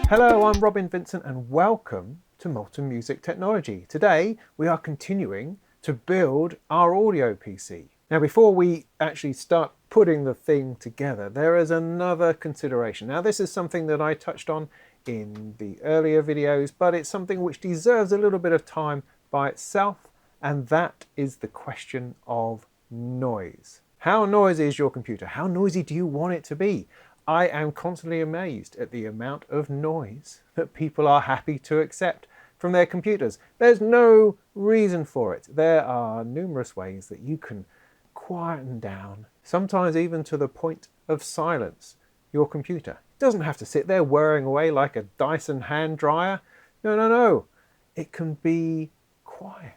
Hello, I'm Robin Vincent and welcome to Molten Music Technology. Today we are continuing to build our audio PC. Now before we actually start putting the thing together, there is another consideration. Now this is something that I touched on in the earlier videos, but it's something which deserves a little bit of time by itself, and that is the question of noise. How noisy is your computer? How noisy do you want it to be? I am constantly amazed at the amount of noise that people are happy to accept from their computers. There's no reason for it. There are numerous ways that you can quieten down, sometimes even to the point of silence, your computer. It doesn't have to sit there whirring away like a Dyson hand dryer. No. It can be quiet,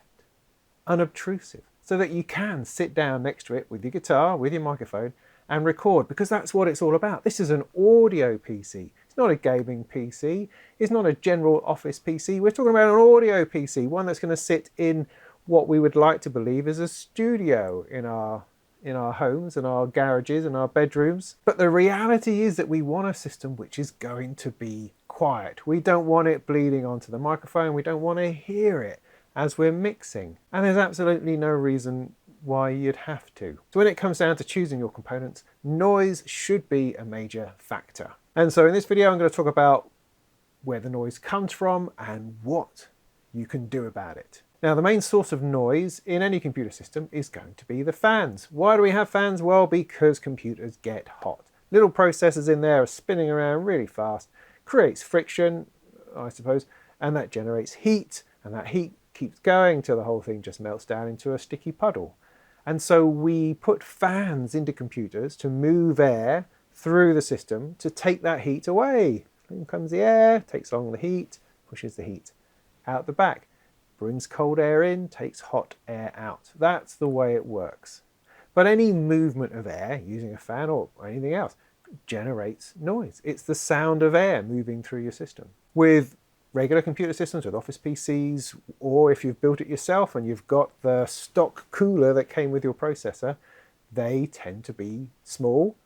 unobtrusive, so that you can sit down next to it with your guitar, with your microphone, and record, because that's what it's all about. This is an audio PC. It's not a gaming PC. It's not a general office PC. We're talking about an audio PC, one that's going to sit in what we would like to believe is a studio in our homes and our garages and our bedrooms. But the reality is that we want a system which is going to be quiet. We don't want it bleeding onto the microphone. We don't want to hear it as we're mixing. And there's absolutely no reason why you'd have to. So when it comes down to choosing your components, noise should be a major factor. And so in this video, I'm going to talk about where the noise comes from and what you can do about it. Now, the main source of noise in any computer system is going to be the fans. Why do we have fans? Well, because computers get hot. Little processors in there are spinning around really fast, creates friction, I suppose, and that generates heat, and that heat keeps going till the whole thing just melts down into a sticky puddle. And so we put fans into computers to move air through the system to take that heat away. In comes the air, takes along the heat, pushes the heat out the back, brings cold air in, takes hot air out. That's the way it works. But any movement of air using a fan or anything else generates noise. It's the sound of air moving through your system. With regular computer systems, with office PCs, or if you've built it yourself and you've got the stock cooler that came with your processor, they tend to be small,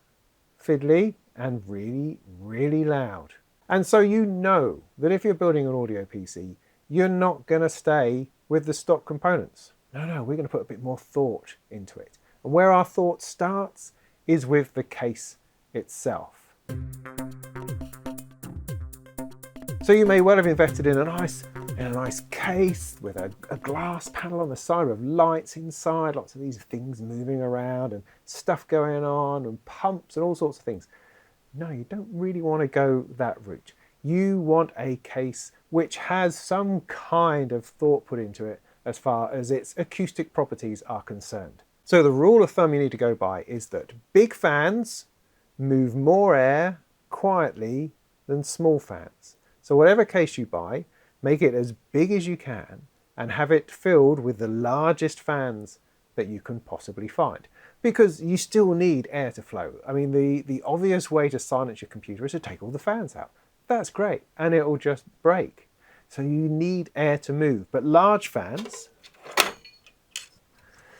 fiddly, and really, really loud. And so you know that if you're building an audio PC, you're not going to stay with the stock components. No, we're going to put a bit more thought into it. And where our thought starts is with the case itself. So you may well have invested in a nice case with a glass panel on the side with lights inside, lots of these things moving around and stuff going on and pumps and all sorts of things. No, you don't really want to go that route. You want a case which has some kind of thought put into it as far as its acoustic properties are concerned. So the rule of thumb you need to go by is that big fans move more air quietly than small fans. So whatever case you buy, make it as big as you can and have it filled with the largest fans that you can possibly find. Because you still need air to flow. I mean, the obvious way to silence your computer is to take all the fans out. That's great, and it'll just break. So you need air to move. But large fans,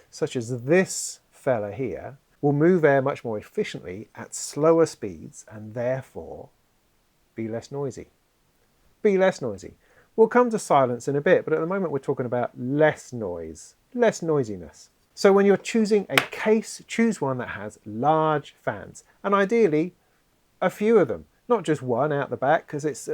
such as this fella here, will move air much more efficiently at slower speeds and therefore be less noisy. Be less noisy. We'll come to silence in a bit, but at the moment we're talking about less noise, less noisiness. So when you're choosing a case, choose one that has large fans, and ideally a few of them, not just one out the back, because it's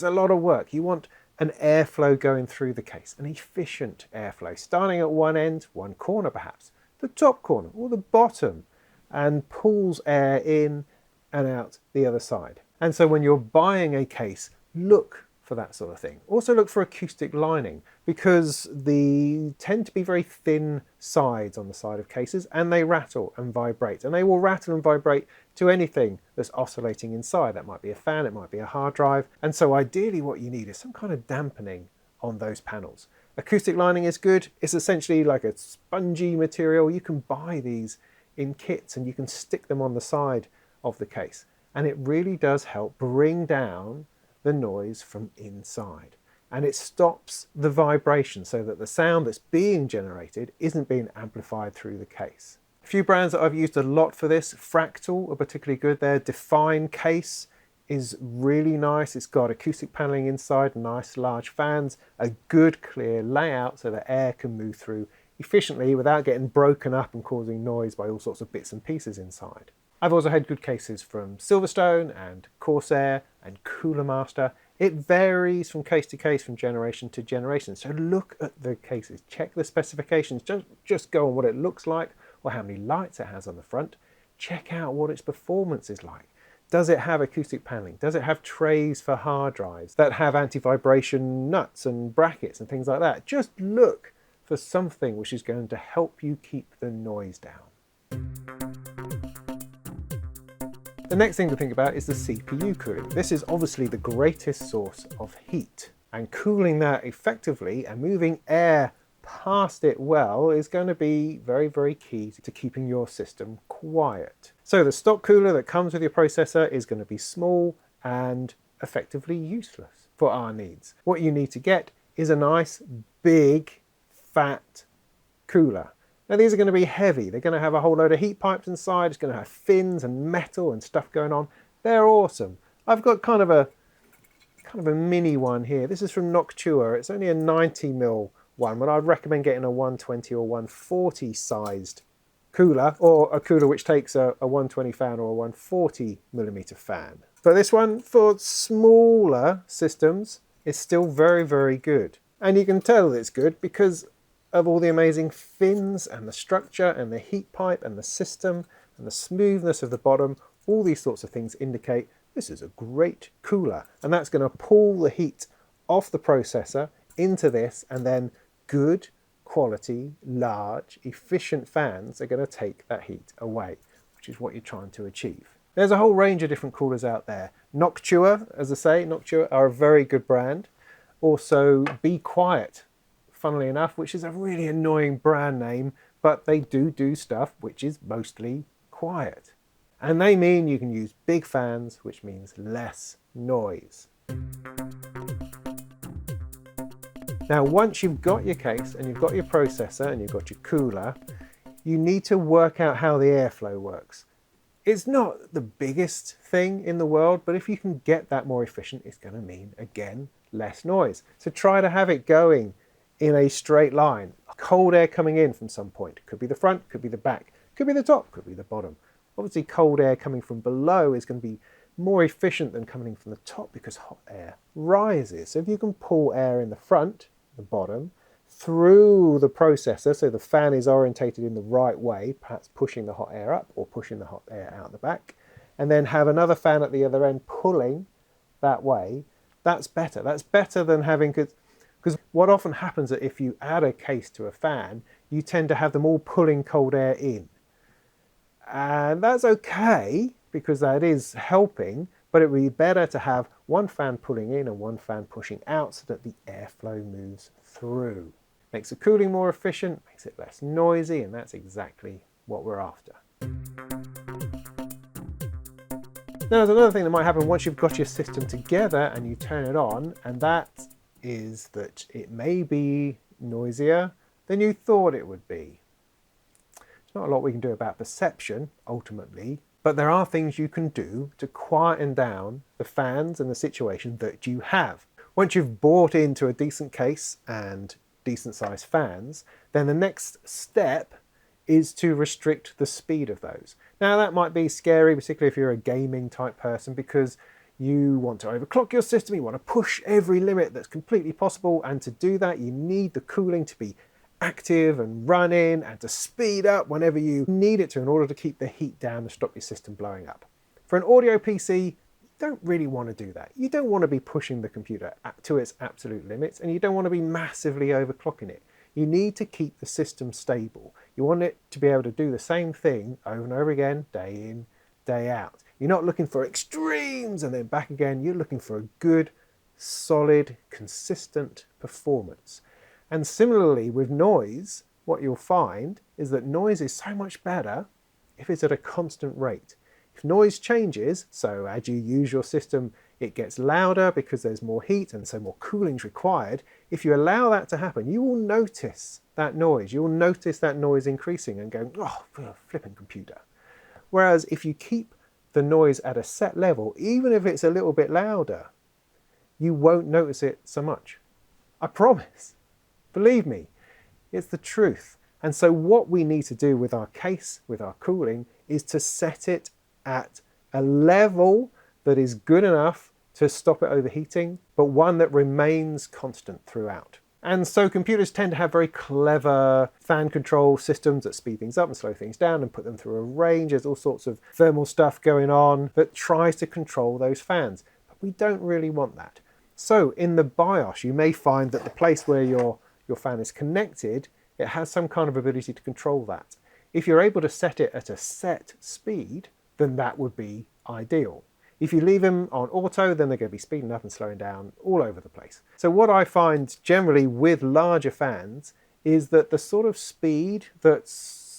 a lot of work. You want an airflow going through the case, an efficient airflow, starting at one end, one corner perhaps, the top corner or the bottom, and pulls air in and out the other side. And so when you're buying a case, look for that sort of thing. Also look for acoustic lining, because they tend to be very thin sides on the side of cases, and they rattle and vibrate, and they will rattle and vibrate to anything that's oscillating inside. That might be a fan, it might be a hard drive, and so ideally what you need is some kind of dampening on those panels. Acoustic lining is good. It's essentially like a spongy material. You can buy these in kits and you can stick them on the side of the case, and it really does help bring down the noise from inside, and it stops the vibration so that the sound that's being generated isn't being amplified through the case. A few brands that I've used a lot for this, Fractal are particularly good. Their Define case is really nice. It's got acoustic paneling inside, nice large fans, a good clear layout so that air can move through efficiently without getting broken up and causing noise by all sorts of bits and pieces inside. I've also had good cases from Silverstone and Corsair and Cooler Master. It varies from case to case, from generation to generation. So look at the cases, check the specifications, don't just go on what it looks like or how many lights it has on the front. Check out what its performance is like. Does it have acoustic paneling? Does it have trays for hard drives that have anti-vibration nuts and brackets and things like that? Just look for something which is going to help you keep the noise down. The next thing to think about is the CPU cooling. This is obviously the greatest source of heat, and cooling that effectively and moving air past it well is going to be very, very key to keeping your system quiet. So the stock cooler that comes with your processor is going to be small and effectively useless for our needs. What you need to get is a nice, big, fat cooler. Now these are going to be heavy. They're going to have a whole load of heat pipes inside. It's going to have fins and metal and stuff going on. They're awesome. I've got kind of a mini one here. This is from Noctua. It's only a 90mm one, but I'd recommend getting a 120 or 140 sized cooler, or a cooler which takes a 120 fan or a 140mm fan. But this one, for smaller systems, is still very, very good. And you can tell it's good because of all the amazing fins and the structure and the heat pipe and the system and the smoothness of the bottom. All these sorts of things indicate this is a great cooler, and that's going to pull the heat off the processor into this, and then good quality, large, efficient fans are going to take that heat away, which is what you're trying to achieve. There's a whole range of different coolers out there. Noctua, as I say, Noctua are a very good brand. Also Be Quiet, funnily enough, which is a really annoying brand name, but they do stuff which is mostly quiet. And they mean you can use big fans, which means less noise. Now, once you've got your case and you've got your processor and you've got your cooler, you need to work out how the airflow works. It's not the biggest thing in the world, but if you can get that more efficient, it's going to mean, again, less noise. So try to have it going in a straight line. Cold air coming in from some point. Could be the front, could be the back, could be the top, could be the bottom. Obviously, cold air coming from below is going to be more efficient than coming from the top because hot air rises. So if you can pull air in the front, the bottom, through the processor, so the fan is orientated in the right way, perhaps pushing the hot air up or pushing the hot air out the back, and then have another fan at the other end pulling that way, that's better. That's better than having, because what often happens is if you add a case to a fan, you tend to have them all pulling cold air in. And that's okay, because that is helping, but it would be better to have one fan pulling in and one fan pushing out so that the airflow moves through. Makes the cooling more efficient, makes it less noisy, and that's exactly what we're after. Now, there's another thing that might happen once you've got your system together and you turn it on, and that is that it may be noisier than you thought it would be. There's not a lot we can do about perception, ultimately, but there are things you can do to quieten down the fans and the situation that you have. Once you've bought into a decent case and decent sized fans, then the next step is to restrict the speed of those. Now that might be scary, particularly if you're a gaming type person, because you want to overclock your system, you want to push every limit that's completely possible, and to do that you need the cooling to be active and running and to speed up whenever you need it to in order to keep the heat down and stop your system blowing up. For an audio PC, you don't really want to do that. You don't want to be pushing the computer to its absolute limits, and you don't want to be massively overclocking it. You need to keep the system stable. You want it to be able to do the same thing over and over again, day in, day out. You're not looking for extremes and then back again. You're looking for a good, solid, consistent performance. And similarly with noise, what you'll find is that noise is so much better if it's at a constant rate. If noise changes, so as you use your system, it gets louder because there's more heat and so more cooling is required. If you allow that to happen, you will notice that noise. You'll notice that noise increasing and going, oh, flipping computer. Whereas if you keep the noise at a set level, even if it's a little bit louder, you won't notice it so much. I promise. Believe me, it's the truth. And so what we need to do with our case, with our cooling, is to set it at a level that is good enough to stop it overheating, but one that remains constant throughout. And so computers tend to have very clever fan control systems that speed things up and slow things down and put them through a range. There's all sorts of thermal stuff going on that tries to control those fans, but we don't really want that. So in the BIOS, you may find that the place where your fan is connected, it has some kind of ability to control that. If you're able to set it at a set speed, then that would be ideal. If you leave them on auto, then they're going to be speeding up and slowing down all over the place. So what I find generally with larger fans is that the sort of speed that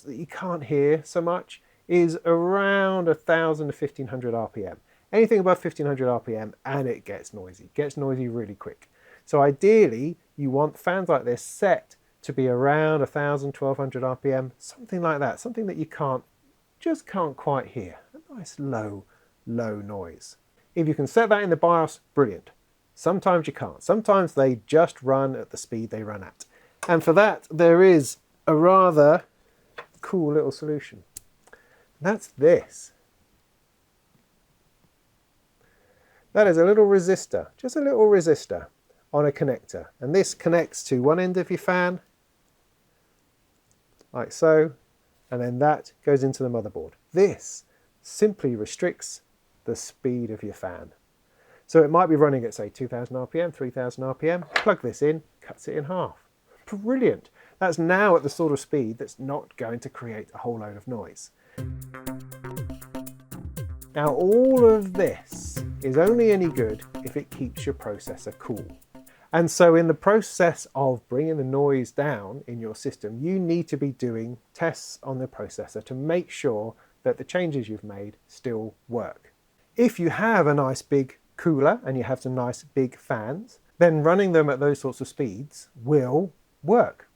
you can't hear so much is around 1,000 to 1,500 RPM. Anything above 1,500 RPM and it gets noisy. It gets noisy really quick. So ideally, you want fans like this set to be around 1,000, 1,200 RPM, something like that, something that you just can't quite hear. A nice low noise. If you can set that in the BIOS, brilliant. Sometimes you can't. Sometimes they just run at the speed they run at. And for that, there is a rather cool little solution. That's this. That is a little resistor, just a little resistor on a connector. And this connects to one end of your fan, like so, and then that goes into the motherboard. This simply restricts the speed of your fan. So it might be running at, say, 2,000 RPM, 3,000 RPM. Plug this in, cuts it in half. Brilliant. That's now at the sort of speed that's not going to create a whole load of noise. Now, all of this is only any good if it keeps your processor cool. And so in the process of bringing the noise down in your system, you need to be doing tests on the processor to make sure that the changes you've made still work. If you have a nice big cooler and you have some nice big fans, then running them at those sorts of speeds will work,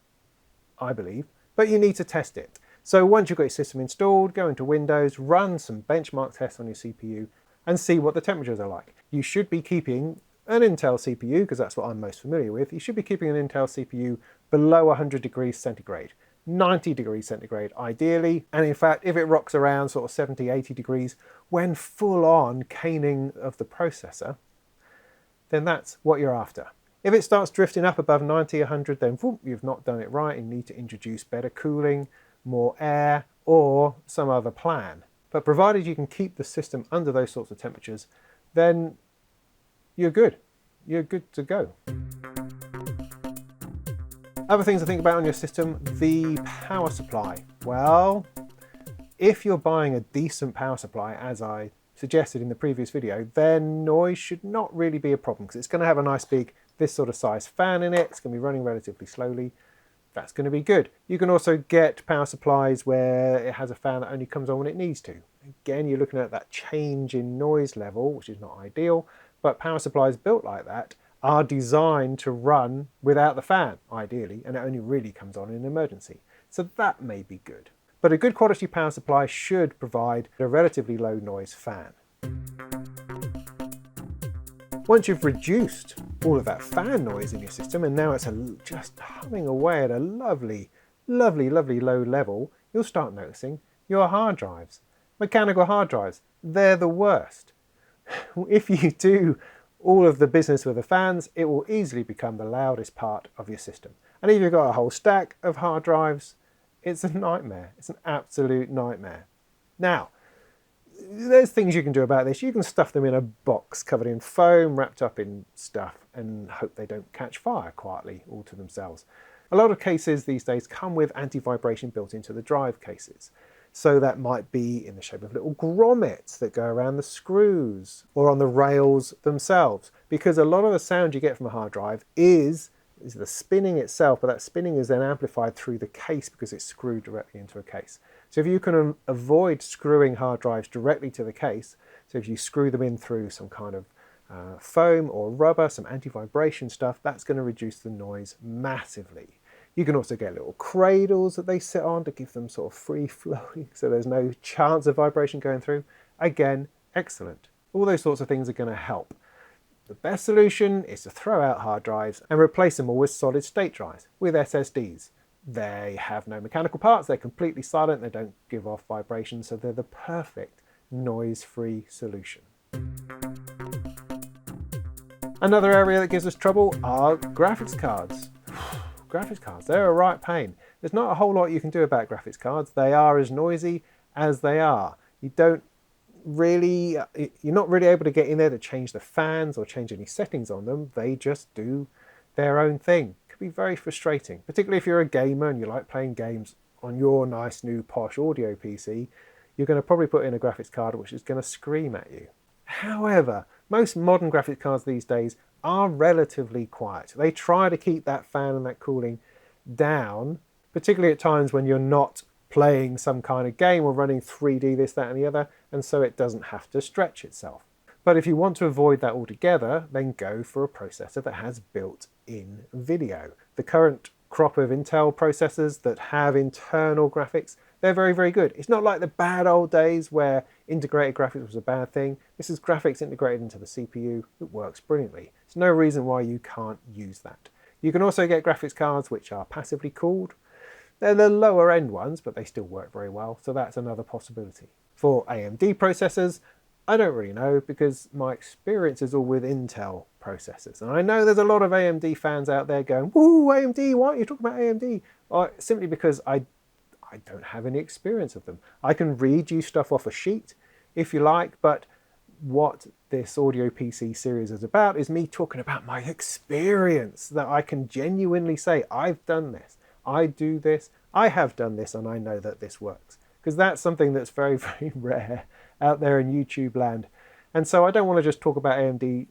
I believe, but you need to test it. So once you've got your system installed, go into Windows, run some benchmark tests on your CPU and see what the temperatures are like. You should be keeping an Intel CPU, because that's what I'm most familiar with. You should be keeping an Intel CPU below 100 degrees centigrade, 90 degrees centigrade ideally. And in fact, if it rocks around sort of 70, 80 degrees, when full on caning of the processor, then that's what you're after. If it starts drifting up above 90, 100, then whoop, you've not done it right and need to introduce better cooling, more air, or some other plan. But provided you can keep the system under those sorts of temperatures, then you're good. You're good to go. Other things to think about on your system, the power supply. Well, if you're buying a decent power supply, as I suggested in the previous video, then noise should not really be a problem because it's going to have a nice big, this sort of size fan in it. It's going to be running relatively slowly. That's going to be good. You can also get power supplies where it has a fan that only comes on when it needs to. Again, you're looking at that change in noise level, which is not ideal, but power supplies built like that are designed to run without the fan, ideally, and it only really comes on in an emergency. So that may be good. But a good quality power supply should provide a relatively low noise fan. Once you've reduced all of that fan noise in your system, and now it's just humming away at a lovely, lovely, lovely low level, you'll start noticing your hard drives. Mechanical hard drives, they're the worst. If you do all of the business with the fans, it will easily become the loudest part of your system. And if you've got a whole stack of hard drives, it's a nightmare. It's an absolute nightmare. Now, there's things you can do about this. You can stuff them in a box covered in foam, wrapped up in stuff, and hope they don't catch fire quietly all to themselves. A lot of cases these days come with anti-vibration built into the drive cases. So that might be in the shape of little grommets that go around the screws or on the rails themselves. Because a lot of the sound you get from a hard drive is the spinning itself, but that spinning is then amplified through the case because it's screwed directly into a case. So if you can avoid screwing hard drives directly to the case, so if you screw them in through some kind of foam or rubber, some anti-vibration stuff, that's going to reduce the noise massively. You can also get little cradles that they sit on to give them sort of free flowing, so there's no chance of vibration going through. again, excellent. All those sorts of things are going to help. The best solution is to throw out hard drives and replace them all with solid state drives, with SSDs. They have no mechanical parts, they're completely silent, they don't give off vibrations, so they're the perfect noise-free solution. Another area that gives us trouble are graphics cards. Graphics cards, they're a right pain. There's not a whole lot you can do about graphics cards. They are as noisy as they are. You're not really able to get in there to change the fans or change any settings on them. They just do their own thing. It can be very frustrating, particularly if you're a gamer and you like playing games on your nice new posh audio PC. You're going to probably put in a graphics card which is going to scream at you. However, most modern graphics cards these days are relatively quiet. They try to keep that fan and that cooling down, particularly at times when you're not playing some kind of game or running 3D, this, that and the other, and so it doesn't have to stretch itself. But if you want to avoid that altogether, then go for a processor that has built-in video. The current crop of Intel processors that have internal graphics, they're very, very good. It's not like the bad old days where integrated graphics was a bad thing. This is graphics integrated into the CPU. It works brilliantly. There's no reason why you can't use that. You can also get graphics cards which are passively cooled. They're the lower end ones, but they still work very well, so that's another possibility. For AMD processors, I don't really know, because my experience is all with Intel processors. And I know there's a lot of AMD fans out there going, "Woo, AMD, why are you talking about AMD?" Simply because I don't have any experience of them. I can read you stuff off a sheet if you like, but what this Audio PC series is about is me talking about my experience, that I can genuinely say, I've done this, I do this, I have done this, and I know that this works. Because that's something that's very, very rare out there in YouTube land. And so I don't want to just talk about AMD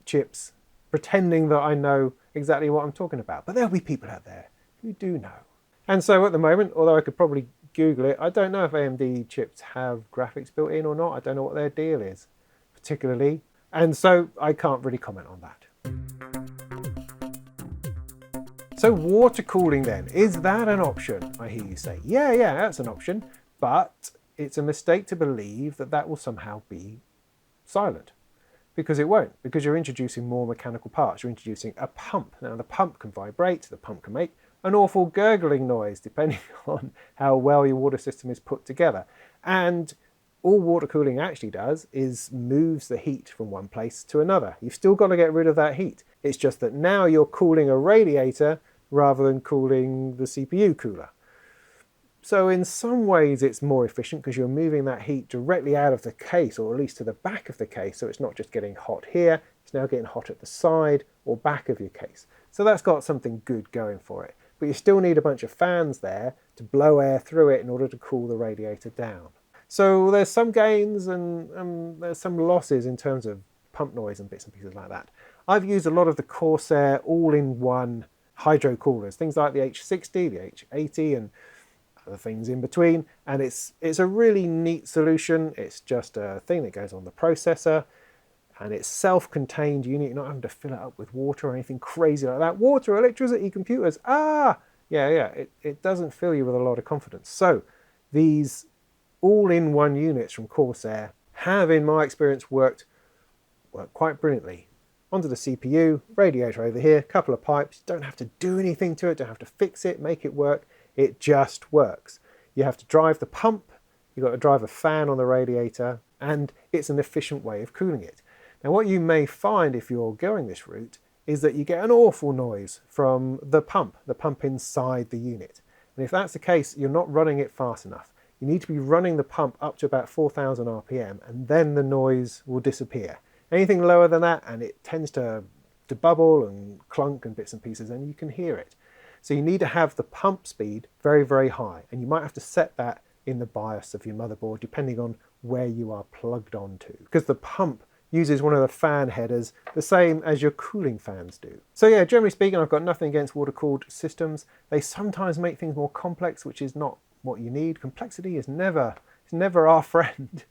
chips pretending that I know exactly what I'm talking about. But there'll be people out there who do know. And so at the moment, although I could probably Google it, I don't know if AMD chips have graphics built in or not. I don't know what their deal is particularly. And so I can't really comment on that. So water cooling then, is that an option? I hear you say, yeah, that's an option, but it's a mistake to believe that that will somehow be silent, because it won't, because you're introducing more mechanical parts. You're introducing a pump. Now the pump can vibrate, the pump can make an awful gurgling noise depending on how well your water system is put together. And all water cooling actually does is moves the heat from one place to another. You've still got to get rid of that heat. It's just that now you're cooling a radiator rather than cooling the CPU cooler. So in some ways it's more efficient because you're moving that heat directly out of the case, or at least to the back of the case, so it's not just getting hot here, it's now getting hot at the side or back of your case. So that's got something good going for it. But you still need a bunch of fans there to blow air through it in order to cool the radiator down. So there's some gains and there's some losses in terms of pump noise and bits and pieces like that. I've used a lot of the Corsair all-in-one hydro coolers, things like the H60, the H80 and other things in between, and it's a really neat solution. It's just a thing that goes on the processor, and it's self-contained unit. You're not having to fill it up with water or anything crazy like that. Water, electricity, computers, it doesn't fill you with a lot of confidence. So these all-in-one units from Corsair have, in my experience, worked quite brilliantly. Onto the CPU, radiator over here, couple of pipes. Don't have to do anything to it, don't have to fix it, make it work. It just works. You have to drive the pump, you've got to drive a fan on the radiator, and it's an efficient way of cooling it. Now what you may find if you're going this route is that you get an awful noise from the pump inside the unit. And if that's the case, you're not running it fast enough. You need to be running the pump up to about 4,000 RPM, and then the noise will disappear. Anything lower than that, and it tends to bubble and clunk and bits and pieces, and you can hear it. So you need to have the pump speed very, very high, and you might have to set that in the BIOS of your motherboard depending on where you are plugged onto, because the pump uses one of the fan headers the same as your cooling fans do. So yeah, generally speaking, I've got nothing against water-cooled systems. They sometimes make things more complex, which is not what you need. Complexity is never our friend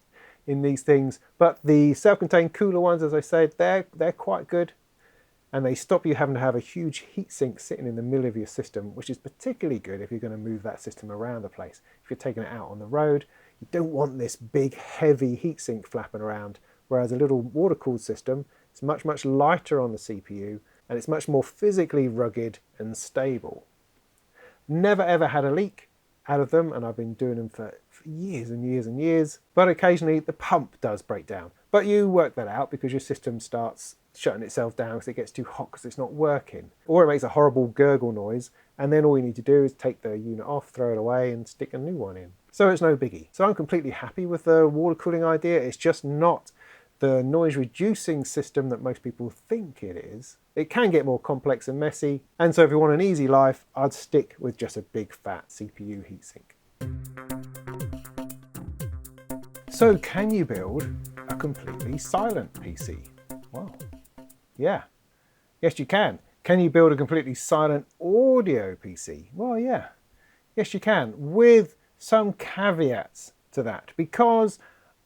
in these things, but the self-contained cooler ones, as I said, they're quite good. and they stop you having to have a huge heatsink sitting in the middle of your system, which is particularly good if you're going to move that system around the place. If you're taking it out on the road, you don't want this big heavy heatsink flapping around, whereas a little water-cooled system is much, much lighter on the CPU and it's much more physically rugged and stable. Never ever had a leak out of them, and I've been doing them for years and years and years, but occasionally the pump does break down. But you work that out because your system starts shutting itself down because it gets too hot because it's not working. Or it makes a horrible gurgle noise, and then all you need to do is take the unit off, throw it away, and stick a new one in. So it's no biggie. So I'm completely happy with the water cooling idea. It's just not the noise reducing system that most people think it is. It can get more complex and messy, and so if you want an easy life, I'd stick with just a big fat CPU heatsink. So can you build a completely silent PC? Well, yeah. Yes, you can. Can you build a completely silent audio PC? Well, yeah. Yes, you can, with some caveats to that, because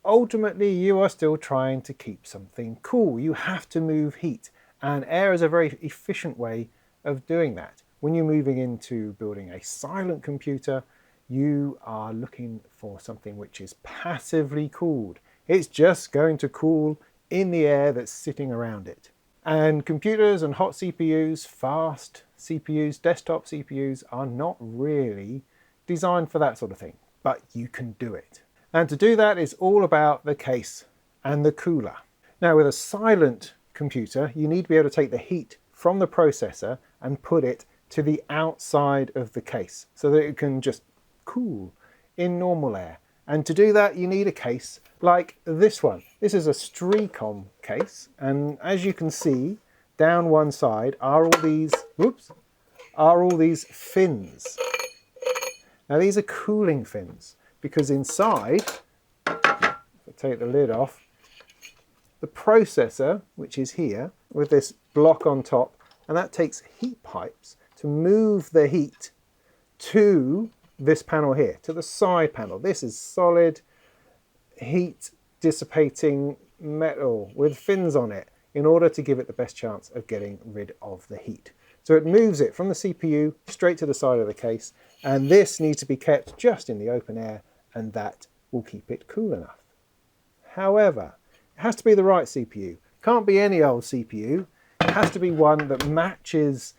ultimately you are still trying to keep something cool. You have to move heat, and air is a very efficient way of doing that. When you're moving into building a silent computer, you are looking for something which is passively cooled. It's just going to cool in the air that's sitting around it. And computers and hot CPUs, fast CPUs, desktop CPUs are not really designed for that sort of thing, but you can do it. And to do that is all about the case and the cooler. Now with a silent computer, you need to be able to take the heat from the processor and put it to the outside of the case so that it can just cool in normal air. And to do that, you need a case like this one. This is a Streacom case, and as you can see, down one side are all these fins. Now these are cooling fins, because inside, if I take the lid off, the processor, which is here, with this block on top, and that takes heat pipes to move the heat to this panel here, to the side panel. This is solid heat dissipating metal with fins on it in order to give it the best chance of getting rid of the heat. So it moves it from the CPU straight to the side of the case, and this needs to be kept just in the open air, and that will keep it cool enough. However, it has to be the right CPU. Can't be any old CPU. It has to be one that matches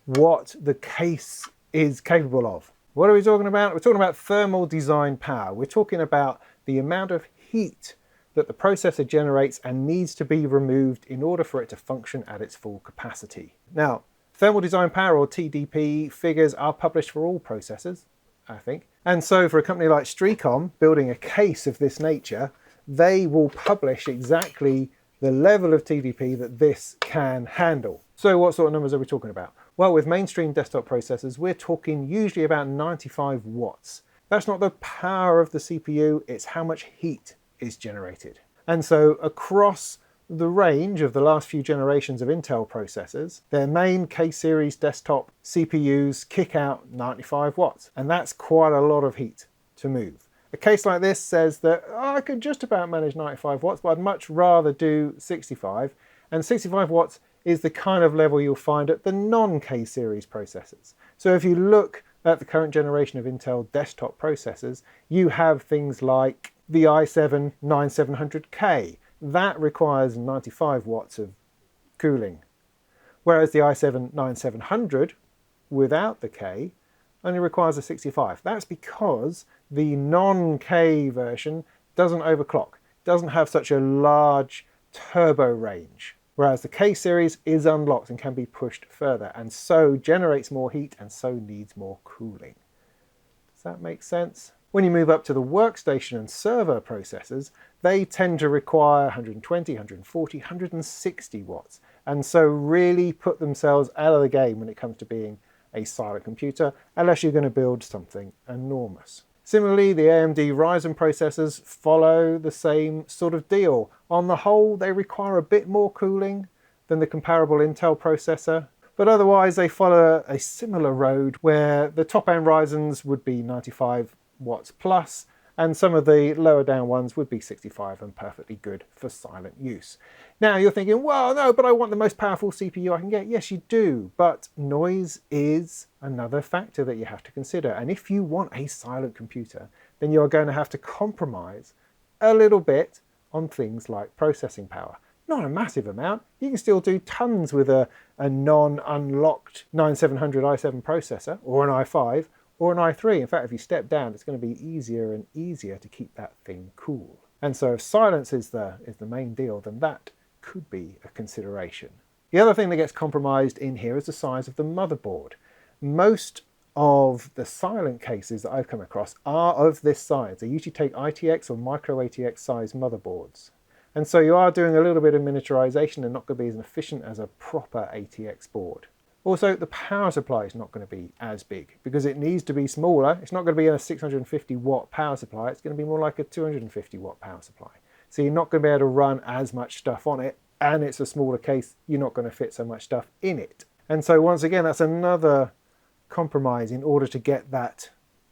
what the case is capable of. What are we talking about? We're talking about thermal design power. We're talking about the amount of heat that the processor generates and needs to be removed in order for it to function at its full capacity. Now, thermal design power, or TDP, figures are published for all processors, I think. And so for a company like Streacom, building a case of this nature, they will publish exactly the level of TDP that this can handle. So what sort of numbers are we talking about? Well, with mainstream desktop processors, we're talking usually about 95 watts. That's not the power of the CPU, it's how much heat is generated. And so across the range of the last few generations of Intel processors, their main K-series desktop CPUs kick out 95 watts, and that's quite a lot of heat to move. A case like this says that I could just about manage 95 watts, but I'd much rather do 65, and 65 watts is the kind of level you'll find at the non-K-series processors. So if you look at the current generation of Intel desktop processors, you have things like the i7-9700K. That requires 95 watts of cooling, whereas the i7-9700 without the K only requires a 65. That's because the non-K version doesn't overclock, doesn't have such a large turbo range, whereas the K-series is unlocked and can be pushed further, and so generates more heat and so needs more cooling. Does that make sense? When you move up to the workstation and server processors, they tend to require 120, 140, 160 watts, and so really put themselves out of the game when it comes to being a silent computer, unless you're going to build something enormous. Similarly, the AMD Ryzen processors follow the same sort of deal. On the whole, they require a bit more cooling than the comparable Intel processor, but otherwise they follow a similar road where the top-end Ryzens would be 95 watts plus, and some of the lower down ones would be 65 and perfectly good for silent use. Now you're thinking, well, no, but I want the most powerful CPU I can get. Yes, you do, but noise is another factor that you have to consider. And if you want a silent computer, then you're going to have to compromise a little bit on things like processing power. Not a massive amount. You can still do tons with a non-unlocked 9700 i7 processor, or an i5, or an i3. In fact, if you step down, it's going to be easier and easier to keep that thing cool. And so if silence is the main deal, then that could be a consideration. The other thing that gets compromised in here is the size of the motherboard. Most of the silent cases that I've come across are of this size. They usually take ITX or micro ATX size motherboards. And so you are doing a little bit of miniaturization and not going to be as efficient as a proper ATX board. Also, the power supply is not going to be as big because it needs to be smaller. It's not going to be a 650 watt power supply. It's going to be more like a 250 watt power supply. So you're not going to be able to run as much stuff on it, and it's a smaller case. You're not going to fit so much stuff in it. And so once again, that's another compromise in order to get that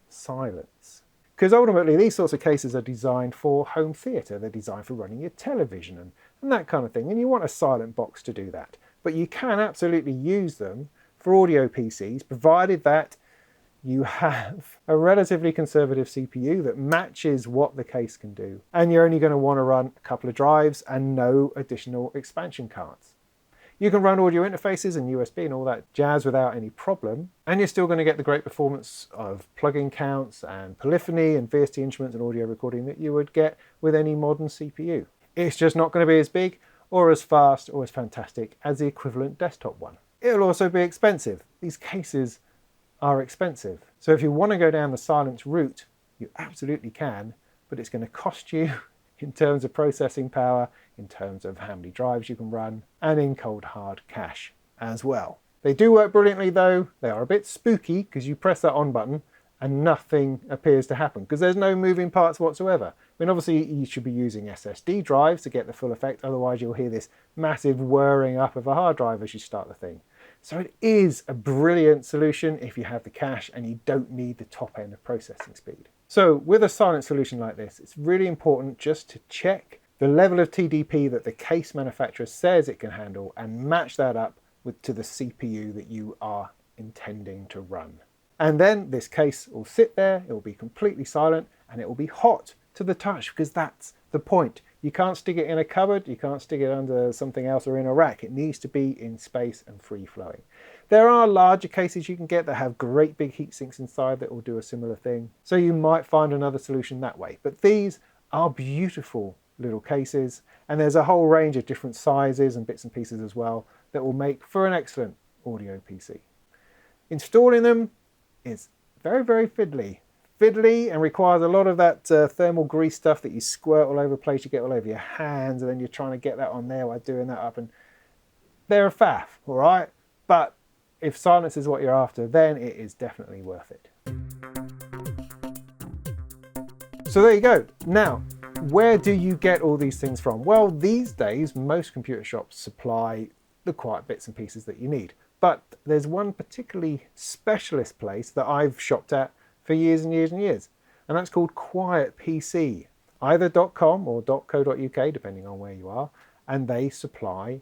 silence. Because ultimately these sorts of cases are designed for home theatre. They're designed for running your television and that kind of thing. And you want a silent box to do that. But you can absolutely use them for audio PCs, provided that you have a relatively conservative CPU that matches what the case can do. And you're only going to want to run a couple of drives and no additional expansion cards. You can run audio interfaces and USB and all that jazz without any problem, and you're still going to get the great performance of plug-in counts and polyphony and VST instruments and audio recording that you would get with any modern CPU. It's just not going to be as big or as fast or as fantastic as the equivalent desktop one. It'll also be expensive. These cases are expensive. So if you want to go down the silence route, you absolutely can, but it's going to cost you in terms of processing power, in terms of how many drives you can run, and in cold hard cash as well. They do work brilliantly though. They are a bit spooky because you press that on button and nothing appears to happen because there's no moving parts whatsoever. I mean, obviously you should be using SSD drives to get the full effect, otherwise you'll hear this massive whirring up of a hard drive as you start the thing. So it is a brilliant solution if you have the cache and you don't need the top end of processing speed. So with a silent solution like this, it's really important just to check the level of TDP that the case manufacturer says it can handle and match that up to the CPU that you are intending to run. And then this case will sit there, it will be completely silent, and it will be hot to the touch because that's the point. You can't stick it in a cupboard, you can't stick it under something else or in a rack. It needs to be in space and free flowing. There are larger cases you can get that have great big heat sinks inside that will do a similar thing. So you might find another solution that way. But these are beautiful little cases, and there's a whole range of different sizes and bits and pieces as well that will make for an excellent audio PC. Installing them is very, very fiddly and requires a lot of that thermal grease stuff that you squirt all over the place, you get all over your hands, and then you're trying to get that on there while doing that up, and they're a faff, all right? But if silence is what you're after, then it is definitely worth it. So there you go. Now, where do you get all these things from? Well, these days, most computer shops supply the quiet bits and pieces that you need. But there's one particularly specialist place that I've shopped at for years and years and years, and that's called Quiet PC, either .com or .co.uk, depending on where you are, and they supply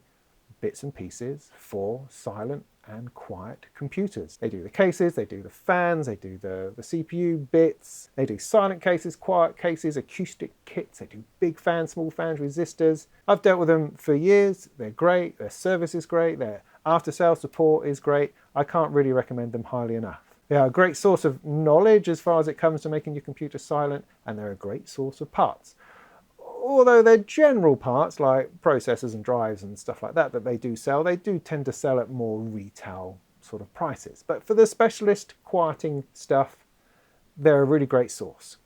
bits and pieces for silent and quiet computers. They do the cases, they do the fans, they do the CPU bits, they do silent cases, quiet cases, acoustic kits, they do big fans, small fans, resistors. I've dealt with them for years, they're great, their service is great, their after-sales support is great. I can't really recommend them highly enough. They are a great source of knowledge as far as it comes to making your computer silent, and they're a great source of parts. Although they're general parts like processors and drives and stuff like that they do sell, they do tend to sell at more retail sort of prices. But for the specialist quieting stuff, they're a really great source.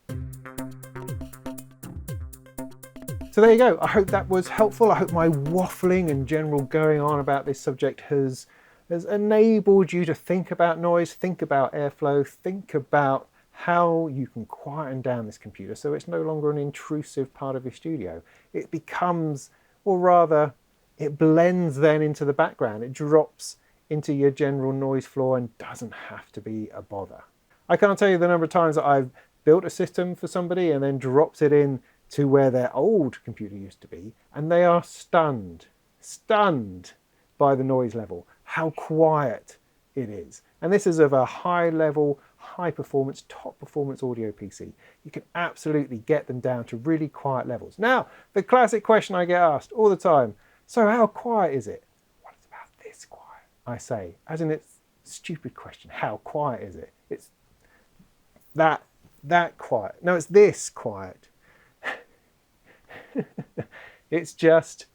So there you go. I hope that was helpful. I hope my waffling and general going on about this subject has enabled you to think about noise, think about airflow, think about how you can quieten down this computer so it's no longer an intrusive part of your studio. It becomes, or rather, it blends then into the background. It drops into your general noise floor and doesn't have to be a bother. I can't tell you the number of times that I've built a system for somebody and then dropped it in to where their old computer used to be, and they are stunned by the noise level, how quiet it is. And this is of a high level, high performance, top performance audio PC. You can absolutely get them down to really quiet levels. Now, the classic question I get asked all the time, so how quiet is it? What is about this quiet? I say, as in it's a stupid question, how quiet is it? It's that quiet. No, it's this quiet. It's just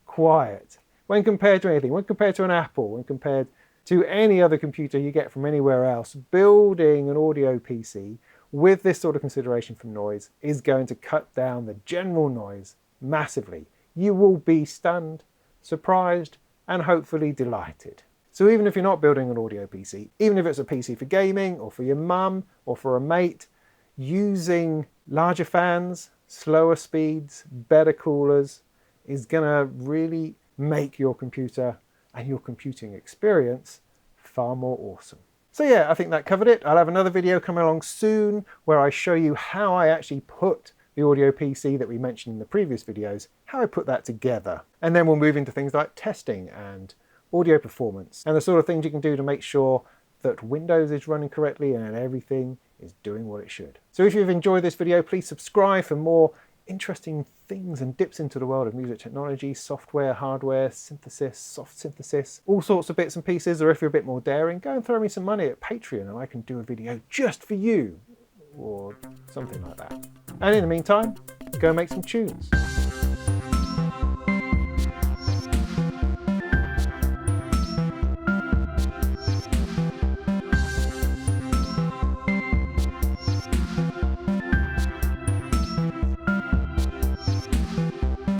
quiet. When compared to anything, when compared to an Apple, when compared to any other computer you get from anywhere else, building an audio PC with this sort of consideration for noise is going to cut down the general noise massively. You will be stunned, surprised, and hopefully delighted. So even if you're not building an audio PC, even if it's a PC for gaming or for your mum or for a mate, using larger fans, slower speeds, better coolers is going to really make your computer and your computing experience far more awesome. So yeah, I think that covered it. I'll have another video coming along soon where I show you how I actually put the audio PC that we mentioned in the previous videos, how I put that together. And then we'll move into things like testing and audio performance and the sort of things you can do to make sure that Windows is running correctly and everything is doing what it should. So if you've enjoyed this video, please subscribe for more interesting things and dips into the world of music technology, software, hardware, synthesis, soft synthesis, all sorts of bits and pieces. Or if you're a bit more daring, go and throw me some money at Patreon and I can do a video just for you or something like that. And in the meantime, go and make some tunes.